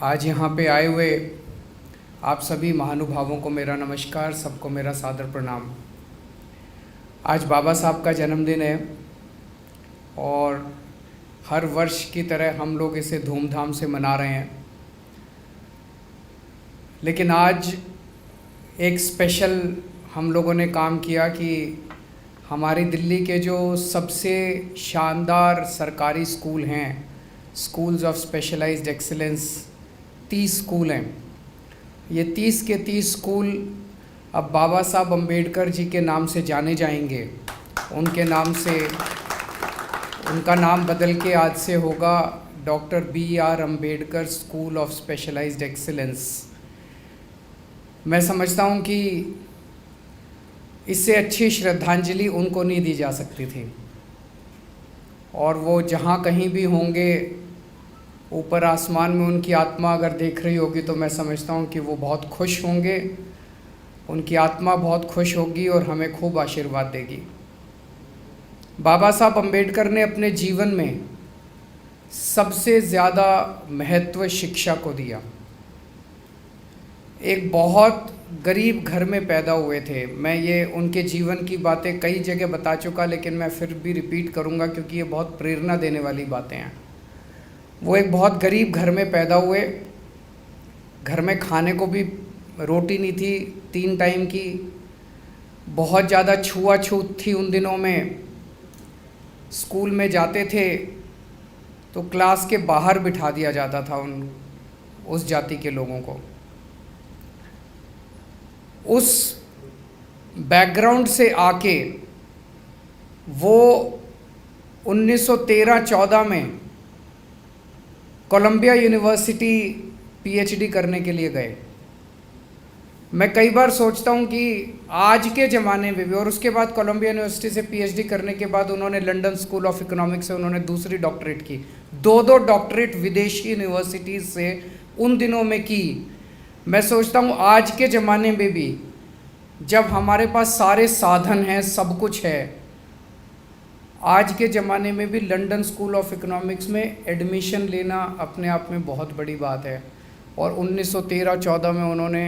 आज यहाँ पे आए हुए आप सभी महानुभावों को मेरा नमस्कार, सबको मेरा सादर प्रणाम। आज बाबा साहब का जन्मदिन है और हर वर्ष की तरह हम लोग इसे धूमधाम से मना रहे हैं, लेकिन आज एक स्पेशल हम लोगों ने काम किया कि हमारी दिल्ली के जो सबसे शानदार सरकारी स्कूल हैं, schools of specialised excellence, 30 school हैं। ये 30 के 30 स्कूल अब बाबा साहब अम्बेडकर जी के नाम से जाने जाएंगे। उनके नाम से, उनका नाम बदल के आज से होगा doctor B.R. Ambedkar school of specialised excellence. मैं समझता हूँ कि इससे अच्छी श्रद्धांजलि उनको नहीं दी जा सकती थी, और वो जहाँ कहीं भी होंगे, ऊपर आसमान में उनकी आत्मा अगर देख रही होगी तो मैं समझता हूँ कि वो बहुत खुश होंगे, उनकी आत्मा बहुत खुश होगी और हमें खूब आशीर्वाद देगी। बाबा साहब अम्बेडकर ने अपने जीवन में सबसे ज़्यादा महत्व शिक्षा को दिया। एक बहुत गरीब घर में पैदा हुए थे। मैं ये उनके जीवन की बातें कई जगह बता चुका, लेकिन मैं फिर भी रिपीट करूँगा क्योंकि ये बहुत प्रेरणा देने वाली बातें हैं। वो एक बहुत गरीब घर में पैदा हुए। घर में खाने को भी रोटी नहीं थी 3 टाइम की। बहुत ज़्यादा छुआछूत थी उन दिनों में। स्कूल में जाते थे तो क्लास के बाहर बिठा दिया जाता था उस जाति के लोगों को। उस बैकग्राउंड से आके वो 1913-14 में कोलंबिया यूनिवर्सिटी PhD करने के लिए गए। मैं कई बार सोचता हूँ कि आज के ज़माने में भी, और उसके बाद कोलंबिया यूनिवर्सिटी से PhD करने के बाद उन्होंने लंदन स्कूल ऑफ इकोनॉमिक्स से उन्होंने दूसरी डॉक्टरेट की। 2 डॉक्टरेट विदेशी यूनिवर्सिटीज़ से उन दिनों में की। मैं सोचता हूँ आज के ज़माने में भी जब हमारे पास सारे साधन हैं, सब कुछ है, आज के ज़माने में भी लंदन स्कूल ऑफ इकोनॉमिक्स में एडमिशन लेना अपने आप में बहुत बड़ी बात है। और 1913-14 में उन्होंने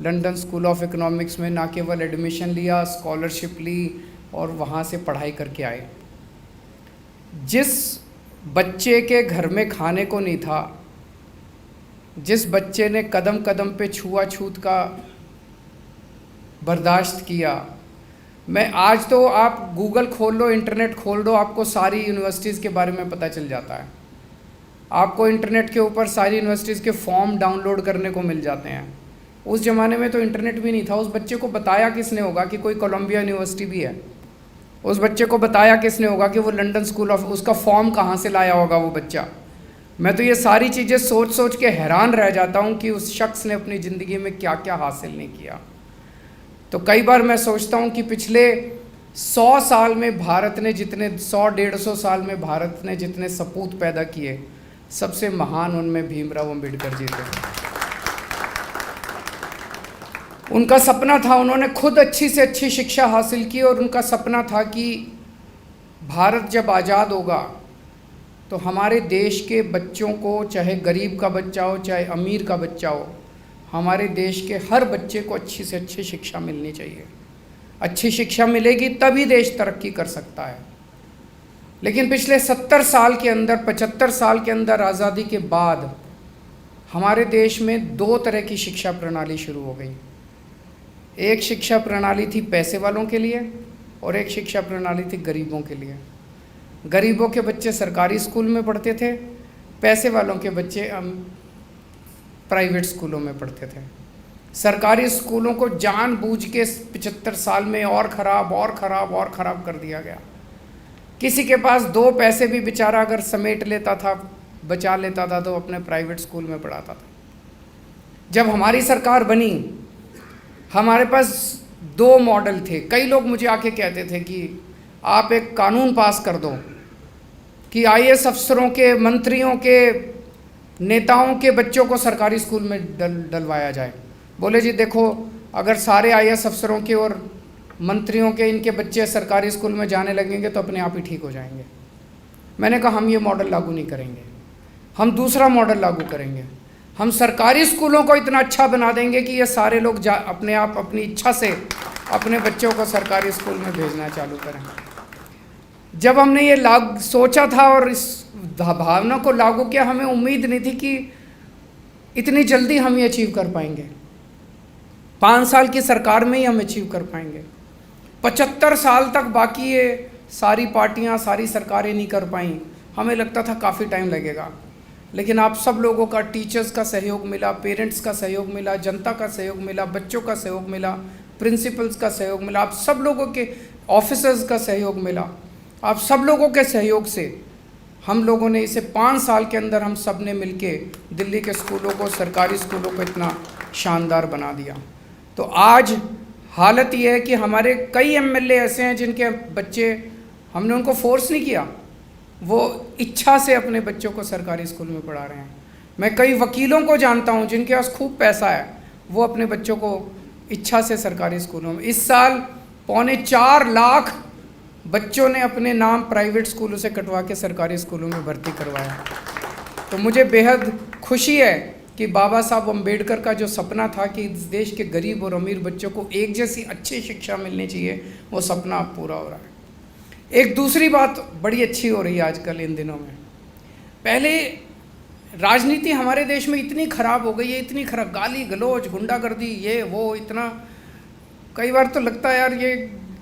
लंदन स्कूल ऑफ इकोनॉमिक्स में ना केवल एडमिशन लिया, स्कॉलरशिप ली और वहाँ से पढ़ाई करके आए। जिस बच्चे के घर में खाने को नहीं था, जिस बच्चे ने कदम कदम पे छुआछूत का बर्दाश्त किया, मैं आज तो आप गूगल खोल लो, इंटरनेट खोल दो, आपको सारी यूनिवर्सिटीज़ के बारे में पता चल जाता है। आपको इंटरनेट के ऊपर सारी यूनिवर्सिटीज़ के फॉर्म डाउनलोड करने को मिल जाते हैं। उस ज़माने में तो इंटरनेट भी नहीं था। उस बच्चे को बताया किसने होगा कि कोई कोलंबिया यूनिवर्सिटी भी है? उस बच्चे को बताया किसने होगा कि वो लंदन स्कूल ऑफ, उसका फॉर्म कहाँ से लाया होगा वो बच्चा? मैं तो ये सारी चीज़ें सोच सोच के हैरान रह जाता हूँ कि उस शख्स ने अपनी ज़िंदगी में क्या क्या हासिल नहीं किया। तो कई बार मैं सोचता हूँ कि पिछले 100 साल में भारत ने जितने 100-150 साल में भारत ने जितने सपूत पैदा किए, सबसे महान उनमें भीमराव अम्बेडकर जी थे। उनका सपना था, उन्होंने खुद अच्छी से अच्छी शिक्षा हासिल की और उनका सपना था कि भारत जब आज़ाद होगा तो हमारे देश के बच्चों को, चाहे गरीब का बच्चा हो चाहे अमीर का बच्चा हो, हमारे देश के हर बच्चे को अच्छी से अच्छी शिक्षा मिलनी चाहिए। अच्छी शिक्षा मिलेगी तभी देश तरक्की कर सकता है। लेकिन पिछले 70 साल के अंदर, 75 साल के अंदर आज़ादी के बाद हमारे देश में 2 तरह की शिक्षा प्रणाली शुरू हो गई। एक शिक्षा प्रणाली थी पैसे वालों के लिए और एक शिक्षा प्रणाली थी गरीबों के लिए। गरीबों के बच्चे सरकारी स्कूल में पढ़ते थे, पैसे वालों के बच्चे प्राइवेट स्कूलों में पढ़ते थे। सरकारी स्कूलों को जानबूझ के 75 साल में और ख़राब और ख़राब और ख़राब कर दिया गया। किसी के पास 2 पैसे भी बेचारा अगर समेट लेता था, बचा लेता था, तो अपने प्राइवेट स्कूल में पढ़ाता था। जब हमारी सरकार बनी, हमारे पास 2 मॉडल थे। कई लोग मुझे आके कहते थे कि आप एक कानून पास कर दो कि IAS अफसरों के, मंत्रियों के, नेताओं के बच्चों को सरकारी स्कूल में डलवाया जाए। बोले जी देखो, अगर सारे IAS अफसरों के और मंत्रियों के इनके बच्चे सरकारी स्कूल में जाने लगेंगे तो अपने आप ही ठीक हो जाएंगे। मैंने कहा हम ये मॉडल लागू नहीं करेंगे, हम दूसरा मॉडल लागू करेंगे। हम सरकारी स्कूलों को इतना अच्छा बना देंगे कि ये सारे लोग अपने आप अपनी इच्छा से अपने बच्चों को सरकारी स्कूल में भेजना चालू करें। जब हमने ये सोचा था और इस भावना को लागू किया, हमें उम्मीद नहीं थी कि इतनी जल्दी हम ये अचीव कर पाएंगे। 5 साल की सरकार में ही हम अचीव कर पाएंगे। 75 साल तक बाकी ये सारी पार्टियां, सारी सरकारें नहीं कर पाईं। हमें लगता था काफ़ी टाइम लगेगा, लेकिन आप सब लोगों का, टीचर्स का सहयोग मिला, पेरेंट्स का सहयोग मिला, जनता का सहयोग मिला, बच्चों का सहयोग मिला, प्रिंसिपल्स का सहयोग मिला, आप सब लोगों के ऑफिसर्स का सहयोग मिला। आप सब लोगों के सहयोग से हम लोगों ने इसे 5 साल के अंदर हम सब ने मिलके दिल्ली के स्कूलों को, सरकारी स्कूलों को इतना शानदार बना दिया। तो आज हालत ये है कि हमारे कई एमएलए ऐसे हैं जिनके बच्चे, हमने उनको फोर्स नहीं किया, वो इच्छा से अपने बच्चों को सरकारी स्कूल में पढ़ा रहे हैं। मैं कई वकीलों को जानता हूँ जिनके पास खूब पैसा है, वो अपने बच्चों को इच्छा से सरकारी स्कूलों में, इस साल 3.25 लाख बच्चों ने अपने नाम प्राइवेट स्कूलों से कटवा के सरकारी स्कूलों में भर्ती करवाया। तो मुझे बेहद खुशी है कि बाबा साहब अम्बेडकर का जो सपना था कि इस देश के गरीब और अमीर बच्चों को एक जैसी अच्छी शिक्षा मिलनी चाहिए, वो सपना अब पूरा हो रहा है। एक दूसरी बात बड़ी अच्छी हो रही है आजकल इन दिनों में। पहले राजनीति हमारे देश में इतनी ख़राब हो गई है, इतनी खराब, गाली गलौज, गुंडागर्दी, ये वो, इतना कई बार तो लगता है यार ये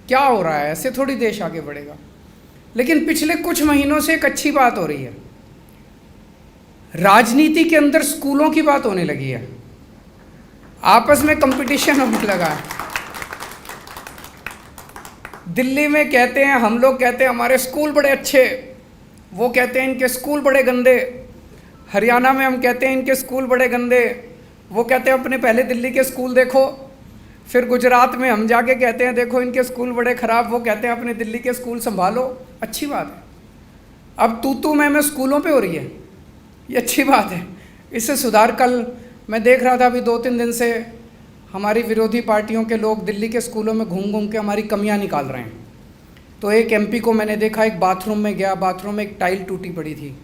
क्या हो रहा है, ऐसे थोड़ी देश आगे बढ़ेगा। लेकिन पिछले कुछ महीनों से एक अच्छी बात हो रही है, राजनीति के अंदर स्कूलों की बात होने लगी है, आपस में कंपटीशन होने लगा है। दिल्ली में कहते हैं, हम लोग कहते हैं हमारे स्कूल बड़े अच्छे, वो कहते हैं इनके स्कूल बड़े गंदे। हरियाणा में हम कहते हैं इनके स्कूल बड़े गंदे, वो कहते हैं अपने पहले दिल्ली के स्कूल देखो। फिर गुजरात में हम जाके कहते हैं देखो इनके स्कूल बड़े ख़राब, वो कहते हैं अपने दिल्ली के स्कूल संभालो। अच्छी बात है, अब तू मैं स्कूलों पे हो रही है, ये अच्छी बात है, इससे सुधार। कल मैं देख रहा था, अभी 2-3 दिन से हमारी विरोधी पार्टियों के लोग दिल्ली के स्कूलों में घूम घूम के हमारी कमियां निकाल रहे हैं। तो एक एमपी को मैंने देखा, एक बाथरूम में गया, बाथरूम में एक टाइल टूटी पड़ी थी,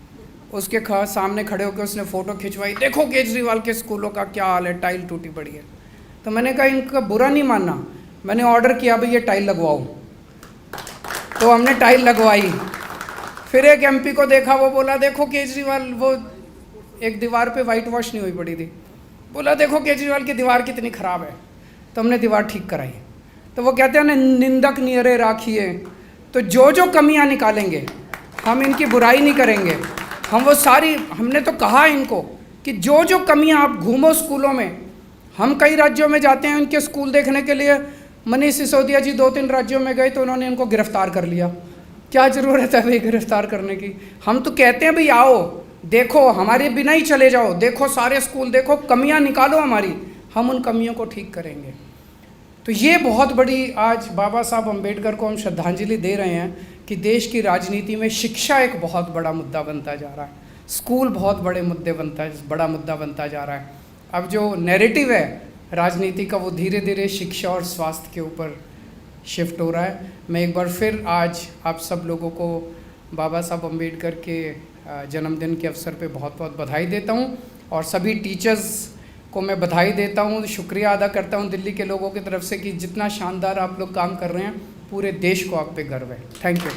उसके सामने खड़े होकर उसने फ़ोटो खिंचवाई, देखो केजरीवाल के स्कूलों का क्या हाल है, टाइल टूटी पड़ी है। तो मैंने कहा इनका बुरा नहीं मानना, मैंने ऑर्डर किया भाई ये टाइल लगवाओ, तो हमने टाइल लगवाई। फिर एक एमपी को देखा, वो बोला देखो केजरीवाल, वो एक दीवार पे वाइट वॉश नहीं हुई पड़ी थी, बोला देखो केजरीवाल की दीवार कितनी ख़राब है, तो हमने दीवार ठीक कराई। तो वो कहते हैं निंदक नियरे राखिए, तो जो जो कमियां निकालेंगे, हम इनकी बुराई नहीं करेंगे, हम वो सारी, हमने तो कहा इनको कि जो जो कमियां, आप घूमो स्कूलों में, हम कई राज्यों में जाते हैं उनके स्कूल देखने के लिए। मनीष सिसोदिया जी 2-3 राज्यों में गए तो उन्होंने इनको गिरफ्तार कर लिया, क्या ज़रूरत है भाई गिरफ्तार करने की। हम तो कहते हैं भाई आओ देखो, हमारे बिना ही चले जाओ, देखो सारे स्कूल देखो, कमियां निकालो हमारी, हम उन कमियों को ठीक करेंगे। तो ये बहुत बड़ी आज बाबा साहब अम्बेडकर को हम श्रद्धांजलि दे रहे हैं कि देश की राजनीति में शिक्षा एक बहुत बड़ा मुद्दा बनता जा रहा है, स्कूल बहुत बड़ा मुद्दा बनता जा रहा है। अब जो नैरेटिव है राजनीति का, वो धीरे धीरे शिक्षा और स्वास्थ्य के ऊपर शिफ्ट हो रहा है। मैं एक बार फिर आज आप सब लोगों को बाबा साहब अम्बेडकर के जन्मदिन के अवसर पे बहुत बहुत बधाई देता हूँ, और सभी टीचर्स को मैं बधाई देता हूँ, शुक्रिया अदा करता हूँ दिल्ली के लोगों की तरफ से कि जितना शानदार आप लोग काम कर रहे हैं, पूरे देश को आप पे गर्व है। Thank you.